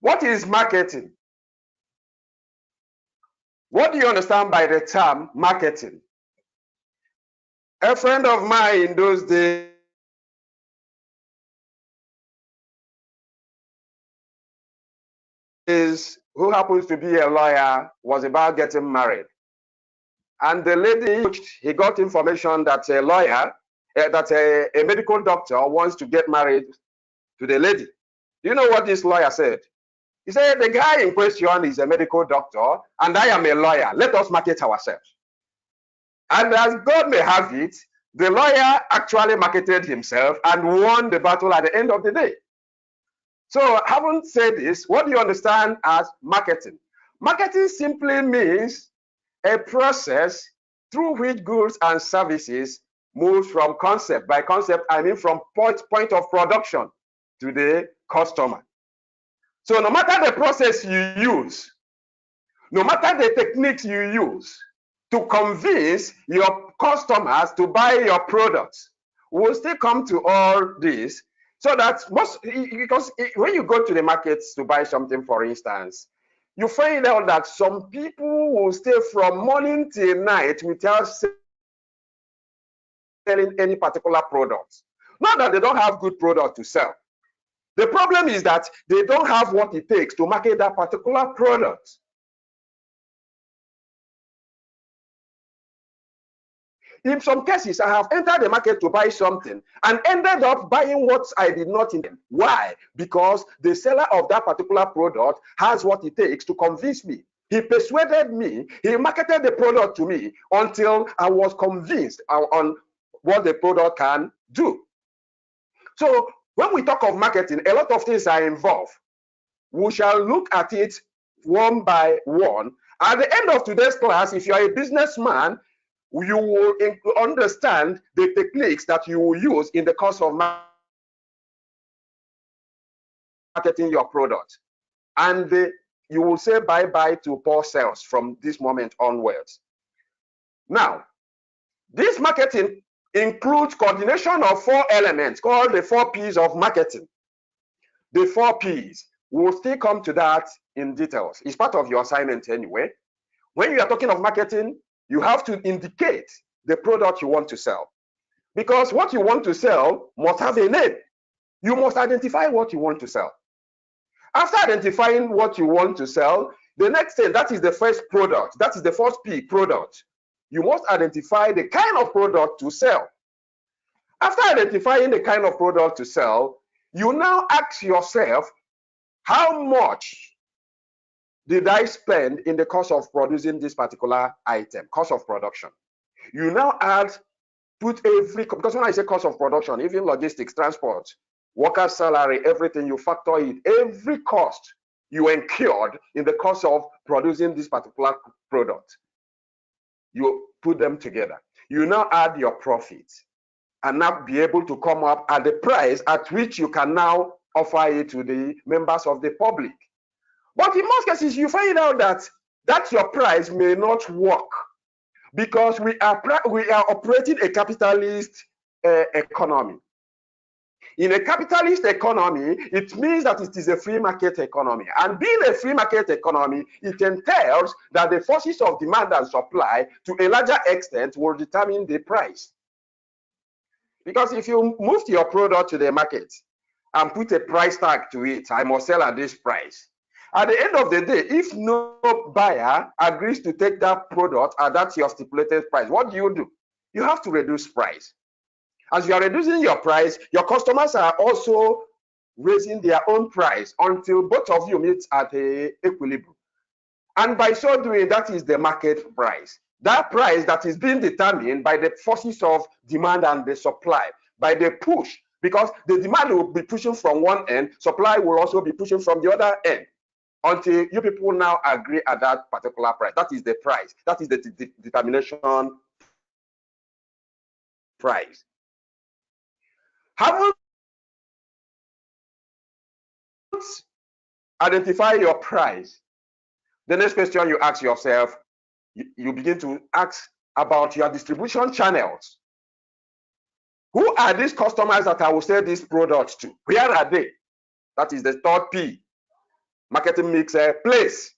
What is marketing? What do you understand by the term marketing? A friend of mine in those days who happens to be a lawyer was about getting married. And the lady, he got information that a lawyer, that a medical doctor wants to get married to the lady. Do you know what this lawyer said? He said, the guy in question is a medical doctor and I am a lawyer. Let us market ourselves. And as God may have it, the lawyer actually marketed himself and won the battle at the end of the day. So having said this, what do you understand as marketing? Marketing simply means a process through which goods and services move from concept. By concept, I mean from point of production to the customer. So no matter the process you use, no matter the techniques you use to convince your customers to buy your products, we'll still come to all this. So that because when you go to the markets to buy something, for instance, you find out that some people will stay from morning till night without selling any particular product. Not that they don't have good product to sell. The problem is that they don't have what it takes to market that particular product. In some cases, I have entered the market to buy something and ended up buying what I did not intend. Why? Because the seller of that particular product has what it takes to convince me. He persuaded me, he marketed the product to me until I was convinced on what the product can do. So when we talk of marketing, a lot of things are involved. We shall look at it one by one. At the end of today's class, if you are a businessman, you will understand the techniques that you will use in the course of marketing your product. And you will say bye-bye to poor sales from this moment onwards. Now, this marketing includes coordination of 4 elements called the 4 P's of marketing. The 4 P's. We'll still come to that in details. It's part of your assignment anyway. When you are talking of marketing, you have to indicate the product you want to sell. Because what you want to sell must have a name. You must identify what you want to sell. After identifying what you want to sell, the next thing, that is the first product. That is the first P, product. You must identify the kind of product to sell. After identifying the kind of product to sell, you now ask yourself, how much did I spend in the course of producing this particular item, cost of production? You now put every, because when I say cost of production, even logistics, transport, worker salary, everything, you factor in every cost you incurred in the course of producing this particular product. You put them together. You now add your profits and now be able to come up at the price at which you can now offer it to the members of the public. But in most cases, you find out that your price may not work because we are operating a capitalist economy. In a capitalist economy, it means that it is a free market economy. And being a free market economy, it entails that the forces of demand and supply to a larger extent will determine the price. Because if you move your product to the market and put a price tag to it, I must sell at this price. At the end of the day, if no buyer agrees to take that product at that your stipulated price, what do? You have to reduce price. As you are reducing your price, your customers are also raising their own price until both of you meet at an equilibrium. And by so doing, that is the market price. That price that is being determined by the forces of demand and the supply, by the push, because the demand will be pushing from one end, supply will also be pushing from the other end, until you people now agree at that particular price. That is the price. That is the determination price. Haven't identify your price. The next question you ask yourself, you begin to ask about your distribution channels. Who are these customers that I will sell these products to? Where are they? That is the third P. marketing mix place.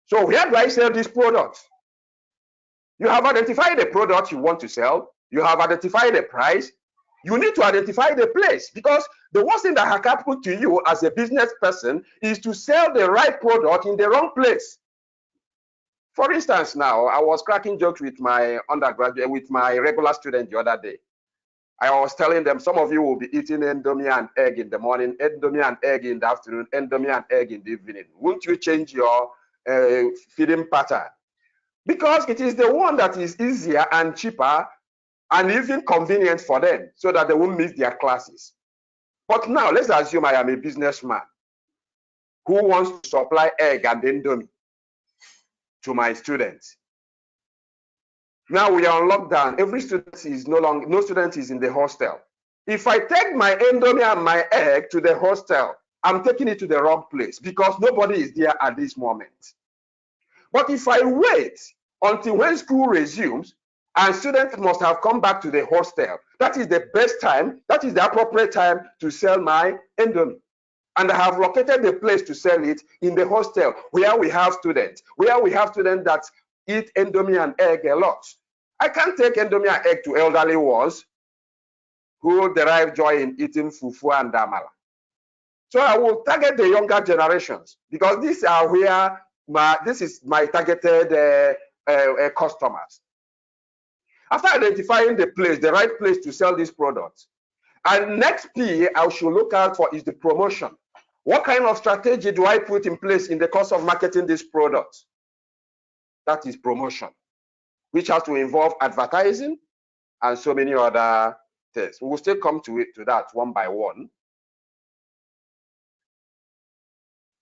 So where do I sell this product? You have identified the product you want to sell. You have identified the price. You need to identify the place, because the worst thing that can happen to you as a business person is to sell the right product in the wrong place. For instance, now I was cracking jokes with my undergraduate, with my regular student the other day. I was telling them, some of you will be eating Indomie and egg in the morning, Indomie and egg in the afternoon, Indomie and egg in the evening. Won't you change your feeding pattern? Because it is the one that is easier and cheaper and even convenient for them, so that they won't miss their classes. But now let's assume I am a businessman who wants to supply egg and Indomie to my students. Now we are on lockdown. Every student is no student is in the hostel. If I take my Indomie and my egg to the hostel, I'm taking it to the wrong place, because nobody is there at this moment. But if I wait until when school resumes and students must have come back to the hostel, that is the best time, that is the appropriate time to sell my Indomie. And I have located the place to sell it in the hostel where we have students that eat Indomie and egg a lot. I can't take Indomie and egg to elderly ones who derive joy in eating fufu and amala. So I will target the younger generations, because these are where this is my targeted customers. After identifying the place, the right place to sell this product, and next P I should look out for is the promotion. What kind of strategy do I put in place in the course of marketing this product? That is promotion, which has to involve advertising and so many other things. We will still come to that one by one.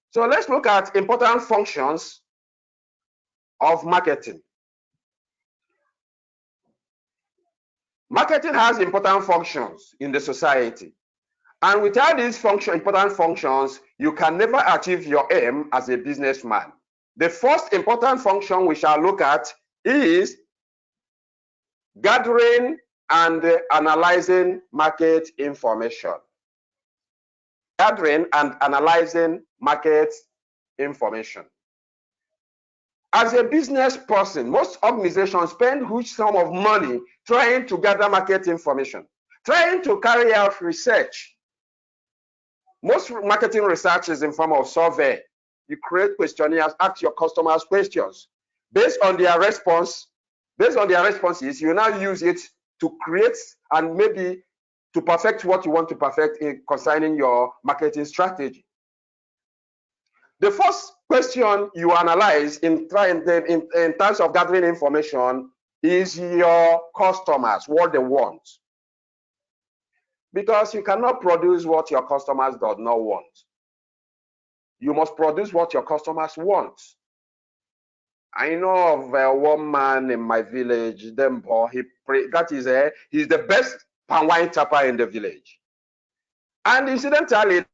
So let's look at important functions of marketing. Marketing has important functions in the society. And without these important functions, you can never achieve your aim as a businessman. The first important function we shall look at is gathering and analyzing market information. Gathering and analyzing market information. As a business person, most organizations spend huge sum of money trying to gather market information, trying to carry out research. Most marketing research is in form of survey. You create questionnaires, ask your customers questions. Based on their responses, you now use it to create and maybe to perfect what you want to perfect in concerning your marketing strategy. The first question you analyze in terms of gathering information is your customers, what they want. Because you cannot produce what your customers do not want. You must produce what your customers want. I know of one man in my village, Dembo. He's the best palm wine tapper in the village. And incidentally,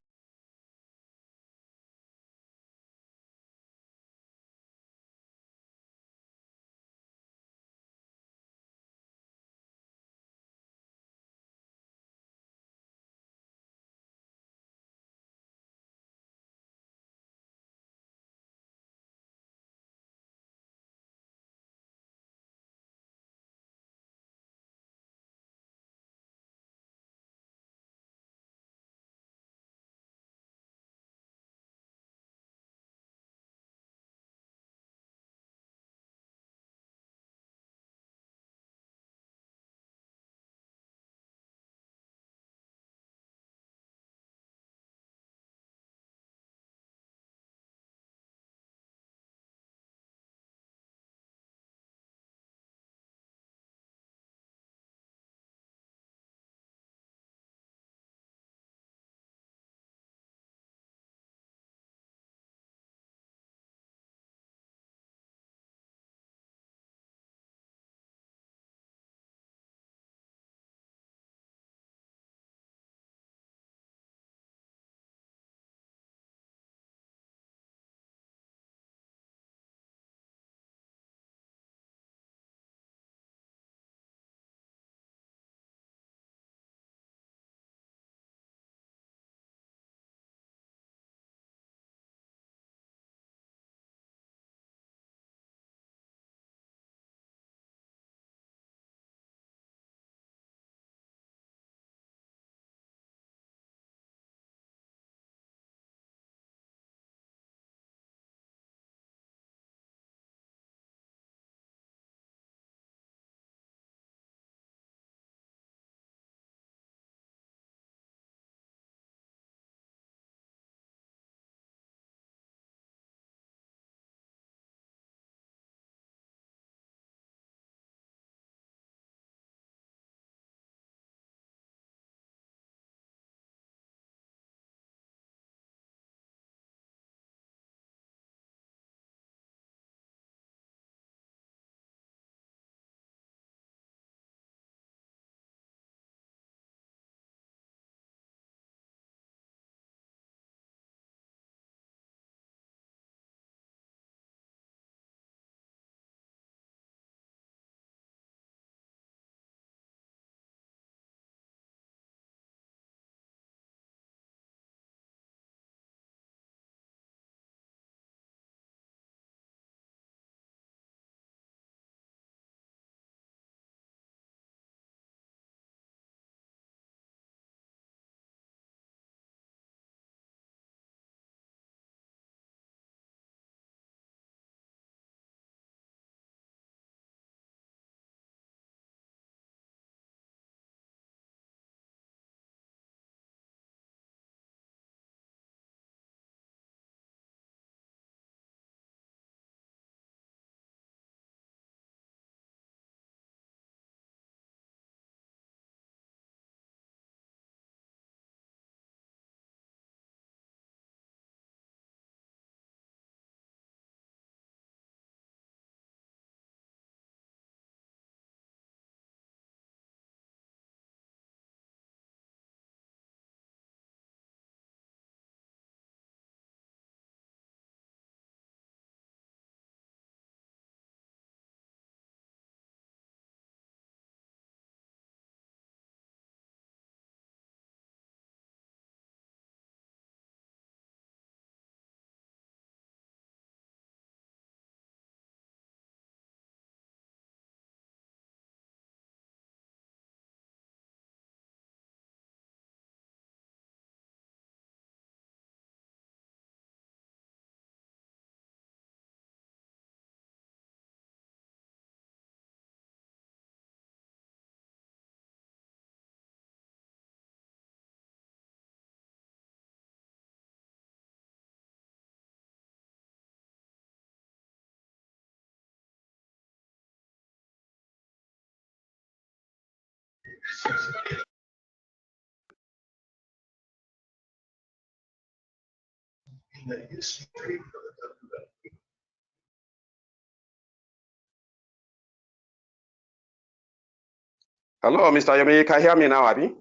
Hello, Mr. Yomi, you can hear me now, Abby?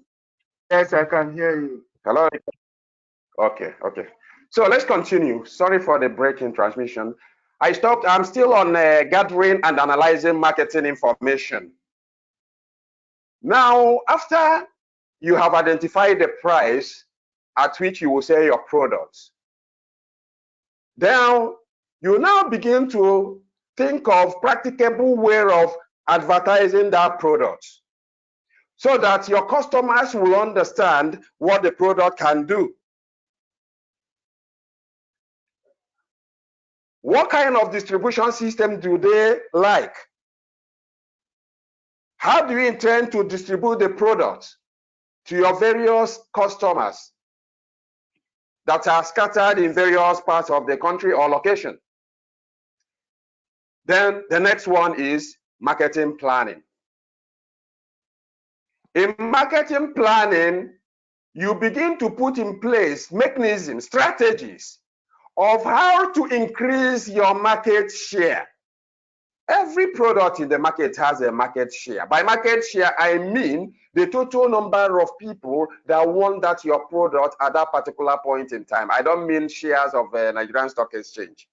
Yes, I can hear you. Hello? Okay, okay. So let's continue. Sorry for the break in transmission. I stopped. I'm still on gathering and analyzing marketing information. Now, after you have identified the price at which you will sell your products, then you now begin to think of practicable way of advertising that product so that your customers will understand what the product can do. What kind of distribution system do they like? How do you intend to distribute the product to your various customers that are scattered in various parts of the country or location? Then the next one is marketing planning. In marketing planning, you begin to put in place mechanisms, strategies of how to increase your market share. Every product in the market has a market share. By market share, I mean the total number of people that want that your product at that particular point in time. I don't mean shares of Nigerian Stock Exchange.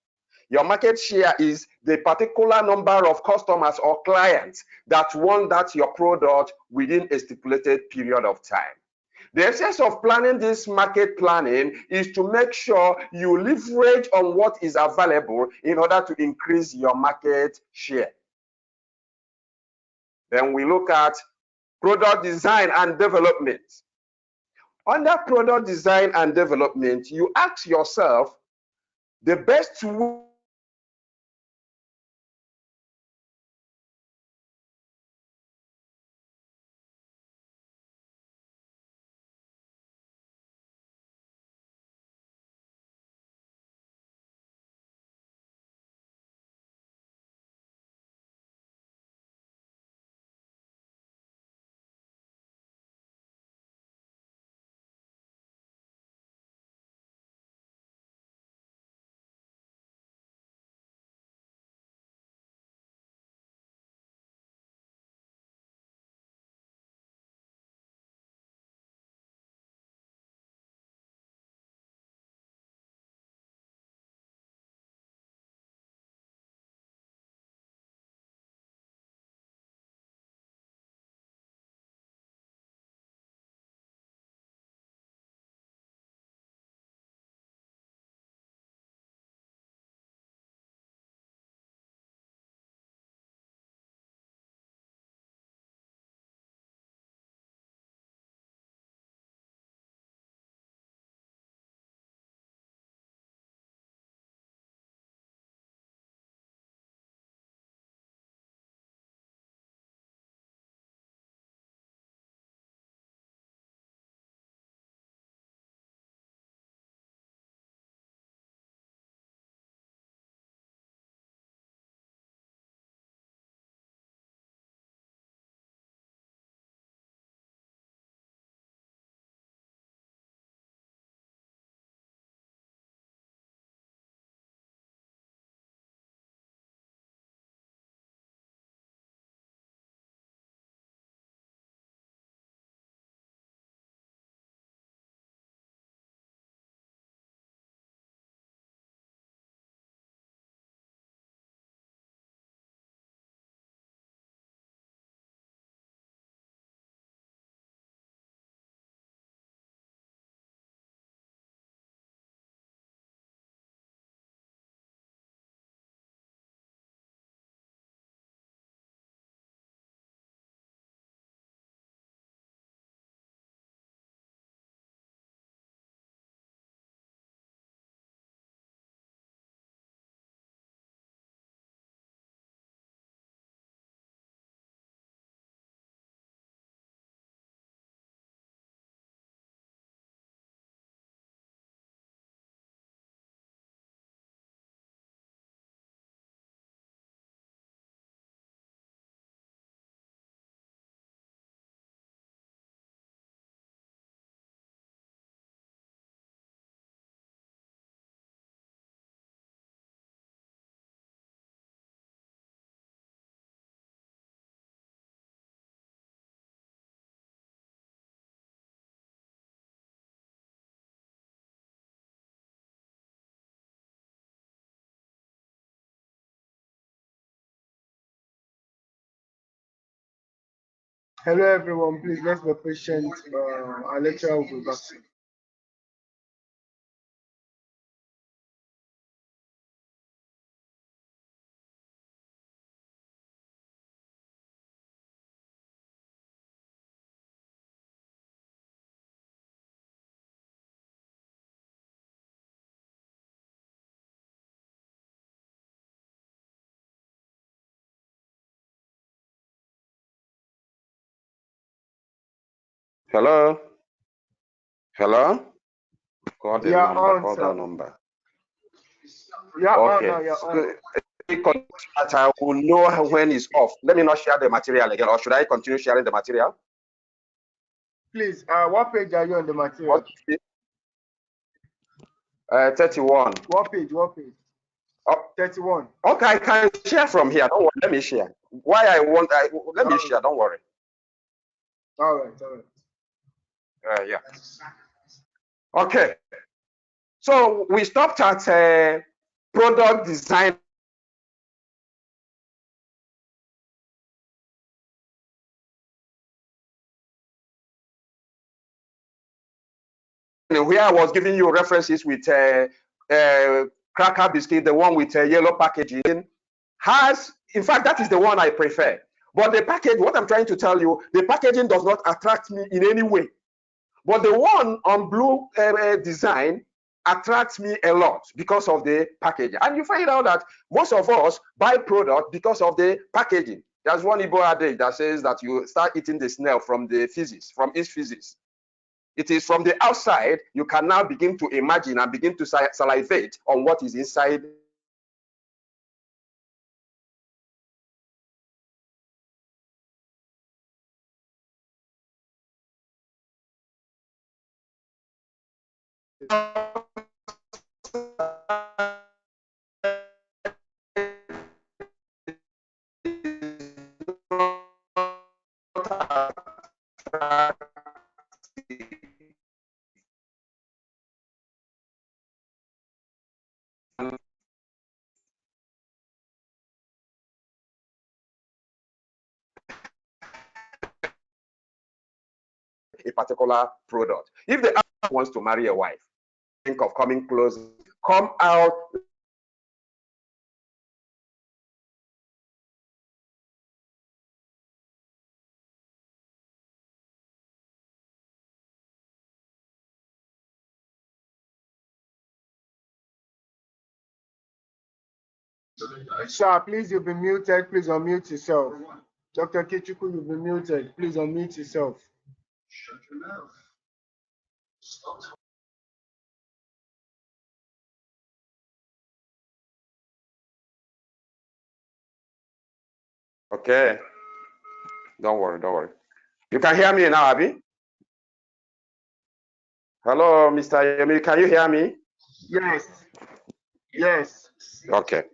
Your market share is the particular number of customers or clients that want that your product within a stipulated period of time. The essence of planning this market planning is to make sure you leverage on what is available in order to increase your market share. Then we look at product design and development. Under product design and development, you ask yourself the best way Hello, everyone. Please let's be patient. Our lecturer will be back soon. Hello? Hello? Call the You're number, on, call sir. that number. You're on now. Okay. You're on. So I will know when it's off. Let me not share the material again, or should I continue sharing the material? Please, what page are you on the material? What is it? 31. What page? What page? Oh, 31. okay, I can share from here. Don't worry. Let me share. Let me share. Don't worry. All right. All right. Yeah. Okay. So we stopped at product design. Where I was giving you references with cracker biscuit, the one with yellow packaging, in fact, that is the one I prefer. But the package, what I'm trying to tell you, the packaging does not attract me in any way. But the one on blue design attracts me a lot because of the packaging. And you find out that most of us buy product because of the packaging. There's one Igbo adage that says that you start eating the snail from its feces. It is from the outside you can now begin to imagine and begin to salivate on what is inside. A particular product. If the husband wants to marry a wife, think of coming close, come out. Sir, please, you'll be muted. Please unmute yourself. Dr. Kichuku, you'll be muted. Please unmute yourself. Shut your mouth. Okay. Don't worry, don't worry. You can hear me now, Abby? Hello, Mr. Yemi, can you hear me? Yes. Yes. Okay.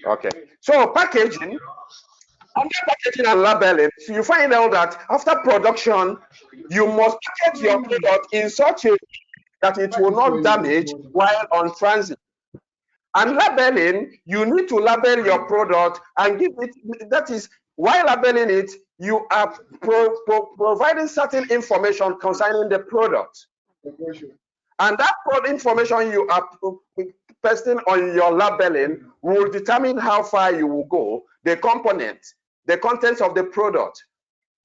Okay. So packaging, under packaging and labeling, so you find out that after production, you must package your product in such a way that it will not damage while on transit. And labeling, you need to label your product and give it, that is, while labeling it, you are providing certain information concerning the product. And that information you are pasting on your labeling will determine how far you will go, the components, the contents of the product.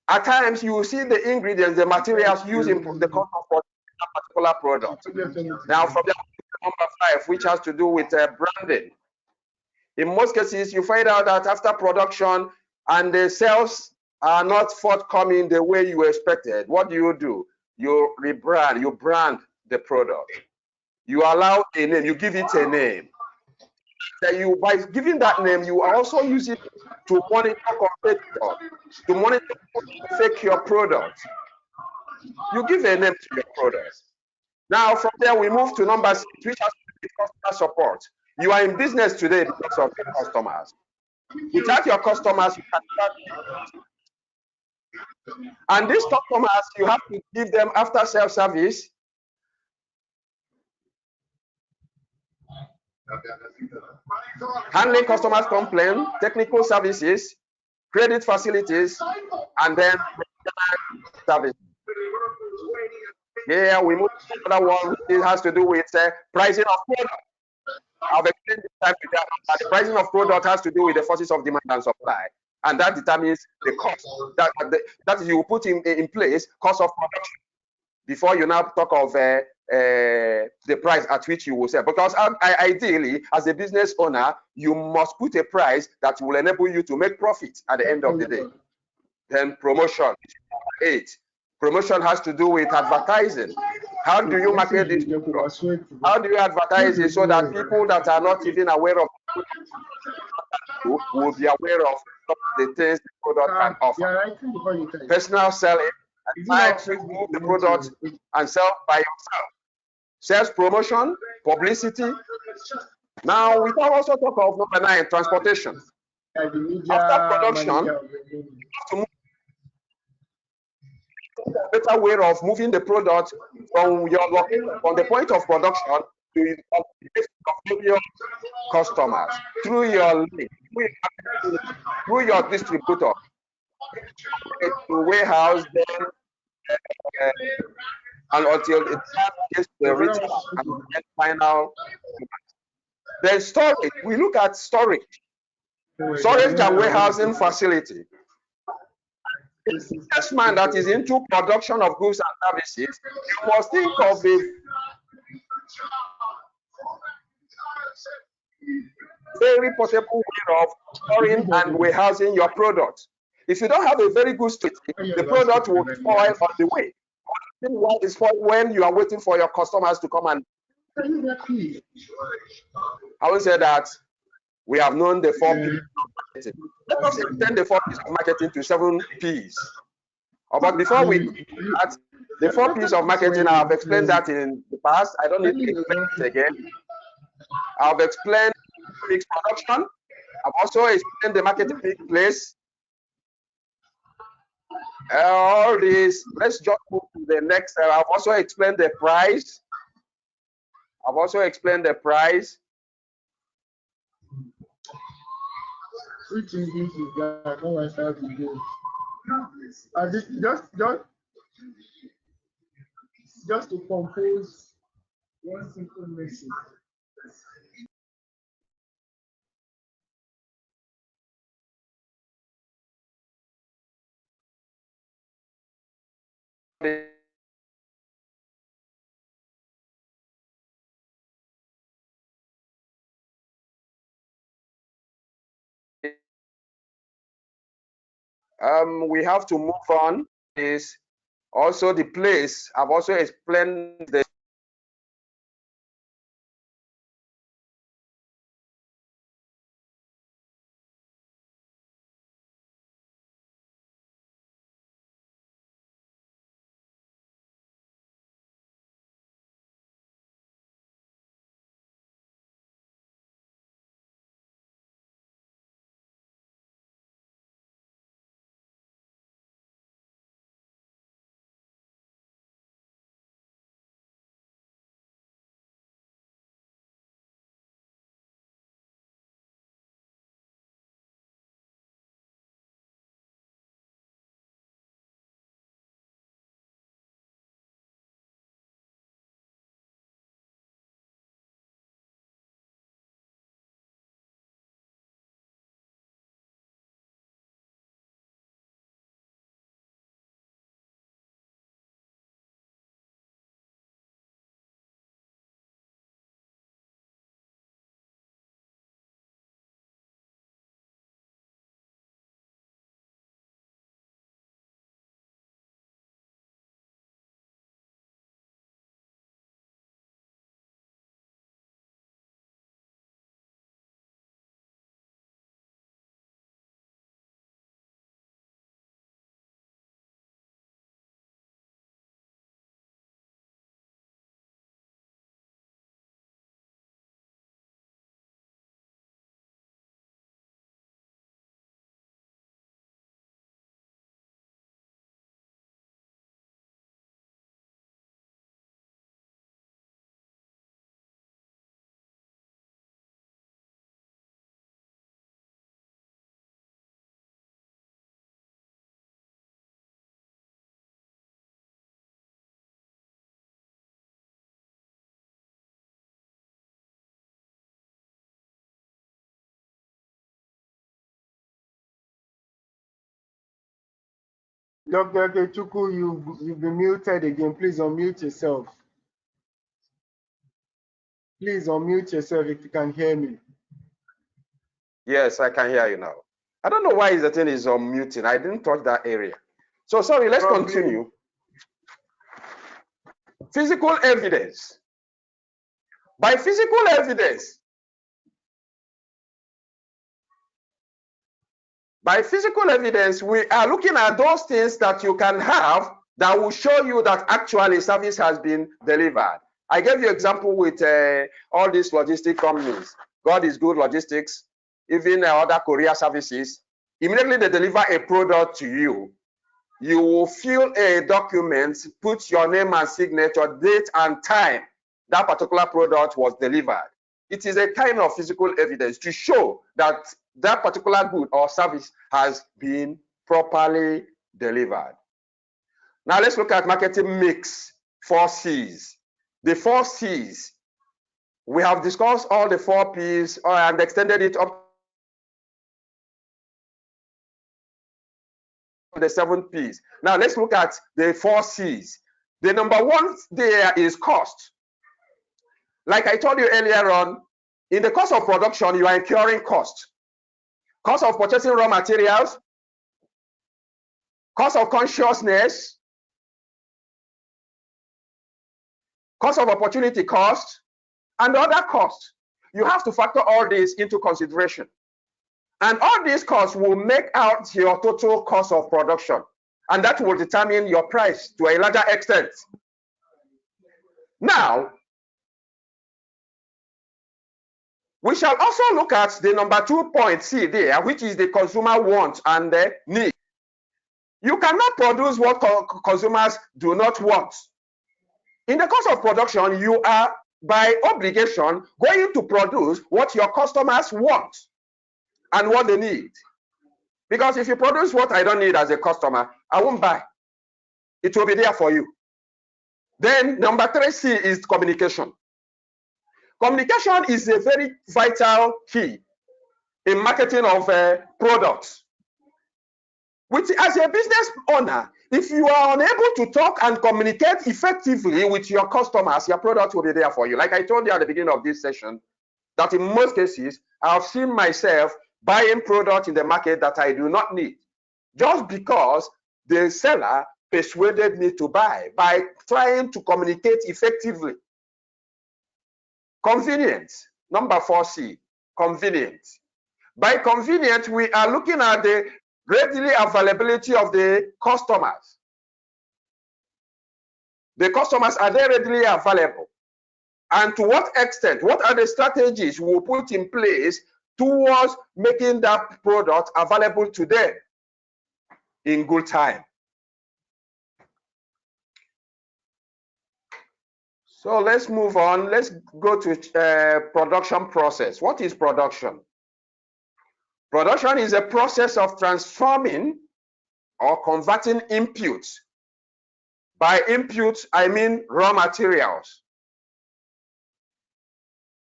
At times, you will see the ingredients, the materials used in the content for a particular product. Now, from the number 5, which has to do with branding. In most cases, you find out that after production and the sales are not forthcoming the way you expected, what do? You rebrand, you brand the product. You allow a name, you give it a name. That by giving that name, you also use it to monitor competitors, to monitor fake your product. You give a name to your product. Now, from there, we move to number 6, which has to do with customer support. You are in business today because of your customers. Without your customers, you can't. And these customers, you have to give them after-sales service. Handling customers' complaints, technical services, credit facilities, and then service. Here we move to another one, which has to do with pricing of product. I've explained this time to that the pricing of product has to do with the forces of demand and supply, and that determines the cost that you put in place, cost of production, before you now talk of the price at which you will sell. Because ideally, as a business owner, you must put a price that will enable you to make profit at the end of the day. Then promotion, 8. Promotion has to do with advertising. How do you market this? How do you advertise it so that people that are not even aware of it will be aware of the things the product can offer? Personal selling, and to move the product and sell by yourself. Sales promotion, publicity. Now we can also talk of number 9, transportation. After production, you have to move a better way of moving the product from your location, from the point of production to your customers through your link, through your distributor, to warehouse, then and until it gets the retail and final. Then storage. We look at storage and warehousing facility. A businessman that is into production of goods and services, you must think of a very portable way of storing and warehousing your product. If you don't have a very good strategy, the product will spoil on the way. Why is spoil when you are waiting for your customers to come and. I will say that we have known the 4 P's of marketing. Let us extend the 4 P's of marketing to 7 P's. But before we do that, the 4 P's of marketing, I have explained that in the past. I don't need to explain it again. I've explained mixed production. I've also explained the marketing place. All this, let's just move to the next. I've also explained the price. Which English is that? No one start to do. Just to compose one simple message. We have to move on. Is also the place. I've also explained the Dr. Ikechukwu, you've been muted again. Please unmute yourself. Please unmute yourself if you can hear me. Yes, I can hear you now. I don't know why the thing is unmuting. I didn't touch that area. So sorry, let's continue. Physical evidence. By physical evidence, we are looking at those things that you can have that will show you that actually service has been delivered. I gave you example with all these logistic companies. God is Good Logistics, even other courier services. Immediately they deliver a product to you. You will fill a document, put your name and signature, date and time that particular product was delivered. It is a kind of physical evidence to show that that particular good or service has been properly delivered. Now let's look at marketing mix, 4 C's. The 4 C's, we have discussed all the 4 P's and extended it up to the 7 P's. Now let's look at the 4 C's. The number 1 there is cost. Like I told you earlier on, in the cost of production, you are incurring cost. Cost of purchasing raw materials, cost of consciousness, cost of opportunity cost, and other costs. You have to factor all this into consideration. And all these costs will make out your total cost of production. And that will determine your price to a larger extent. Now, we shall also look at the number 2 point C there, which is the consumer want and the need. You cannot produce what consumers do not want. In the cost of production, you are by obligation going to produce what your customers want and what they need. Because if you produce what I don't need as a customer, I won't buy. It will be there for you. Then number 3C is communication. Communication is a very vital key in marketing of products. As a business owner, if you are unable to talk and communicate effectively with your customers, your product will be there for you. Like I told you at the beginning of this session, that in most cases, I've seen myself buying products in the market that I do not need, just because the seller persuaded me to buy by trying to communicate effectively. Convenience, number 4C, convenience. By convenience, we are looking at the readily availability of the customers. The customers, are they readily available? And to what extent? What are the strategies we will put in place towards making that product available to them in good time? So let's move on. Let's go to production process. What is production? Production is a process of transforming or converting inputs. By inputs, I mean raw materials.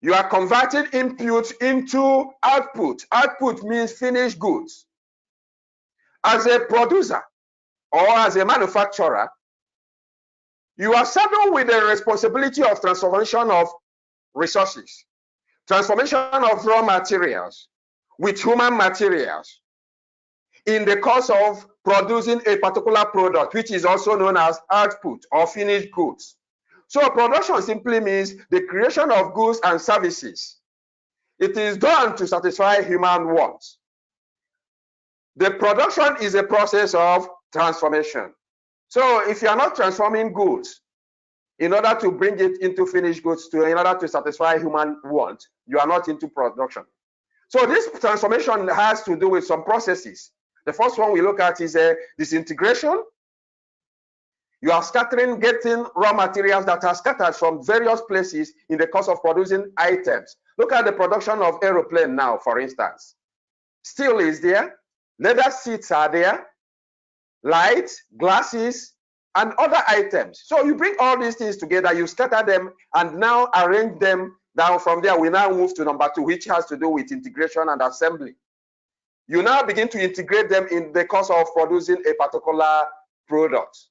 You are converting inputs into output. Output means finished goods. As a producer or as a manufacturer, you are saddled with the responsibility of transformation of resources, transformation of raw materials with human materials in the course of producing a particular product, which is also known as output or finished goods. So production simply means the creation of goods and services. It is done to satisfy human wants. The production is a process of transformation. So if you are not transforming goods in order to bring it into finished goods in order to satisfy human wants, you are not into production. So this transformation has to do with some processes. The first one we look at is disintegration. You are scattering, getting raw materials that are scattered from various places in the course of producing items. Look at the production of aeroplane now, for instance. Steel is there, leather seats are there, lights, glasses, and other items. So you bring all these things together, you scatter them, and now arrange them down. From there, we now move to number 2, which has to do with integration and assembly. You now begin to integrate them in the course of producing a particular products.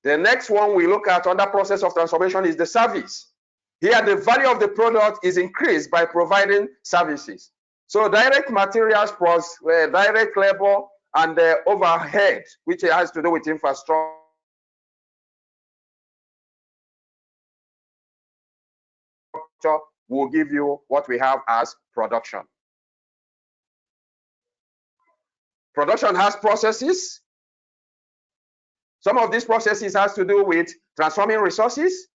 The next one we look at under process of transformation is the service. Here, the value of the product is increased by providing services. So direct materials plus direct labor and the overhead, which has to do with infrastructure, will give you what we have as production. Production has processes. Some of these processes has to do with transforming resources.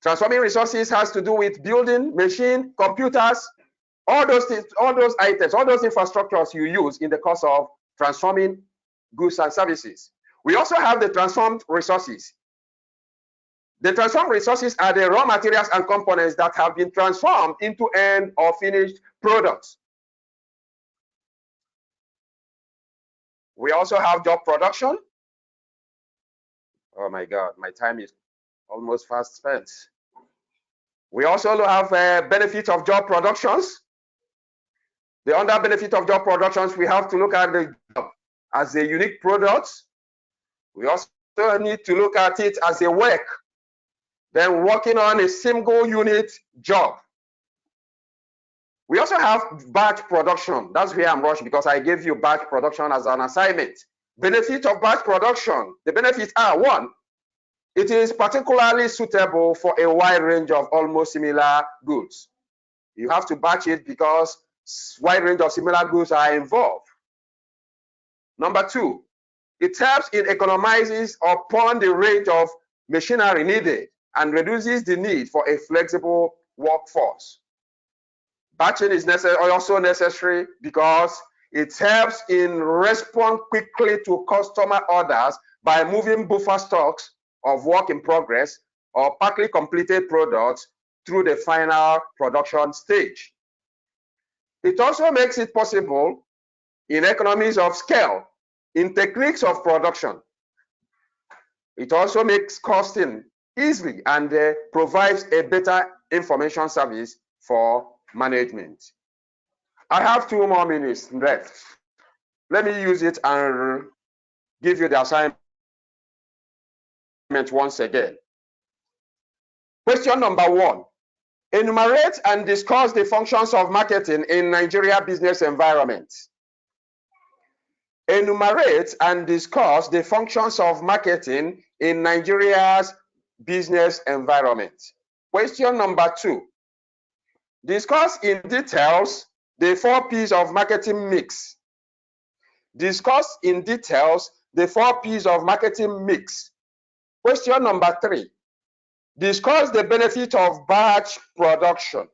Transforming resources has to do with building, machine, computers, all those things, all those items, all those infrastructures you use in the course of transforming goods and services. We also have the transformed resources. The transformed resources are the raw materials and components that have been transformed into end or finished products. We also have job production. Oh my God, my time is almost fast spent. We also have benefit of job productions. The under benefit of job productions, we have to look at the job as a unique product. We also need to look at it as a work, then working on a single unit job. We also have batch production. That's where I'm rushing because I gave you batch production as an assignment. Benefit of batch production. The benefits are: one, it is particularly suitable for a wide range of almost similar goods. You have to batch it because wide range of similar goods are involved. Number two, it helps in economizes upon the range of machinery needed and reduces the need for a flexible workforce. Batching is also necessary because it helps in respond quickly to customer orders by moving buffer stocks of work in progress or partly completed products through the final production stage. It also makes it possible in economies of scale, in techniques of production. It also makes costing easily and provides a better information service for management. I have 2 more minutes left. Let me use it and give you the assignment once again. Question number 1. Enumerate and discuss the functions of marketing in Nigeria business environment. Enumerate and discuss the functions of marketing in Nigeria's business environment. Question number 2. Discuss in details the 4 P's of marketing mix. Discuss in details the 4 P's of marketing mix. Question number 3. Discuss the benefit of batch production.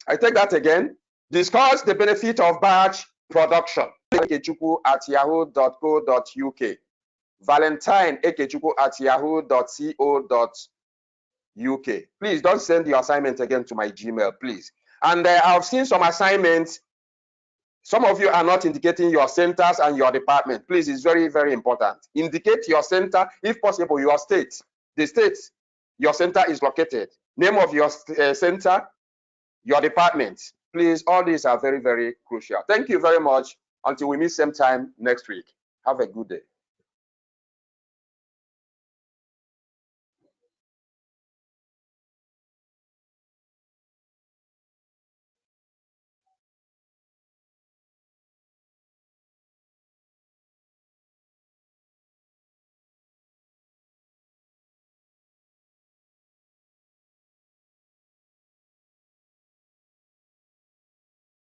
I take that again. Discuss the benefit of batch production. ekechukwu@yahoo.co.uk. Valentine ekechukwu@yahoo.co.uk. Please don't send your assignment again to my Gmail, please. And I've seen some assignments. Some of you are not indicating your centers and your department. Please, it's very, very important. Indicate your center, if possible, your state. The state your center is located. Name of your center, your department. Please, all these are very, very crucial. Thank you very much. Until we meet same time next week. Have a good day.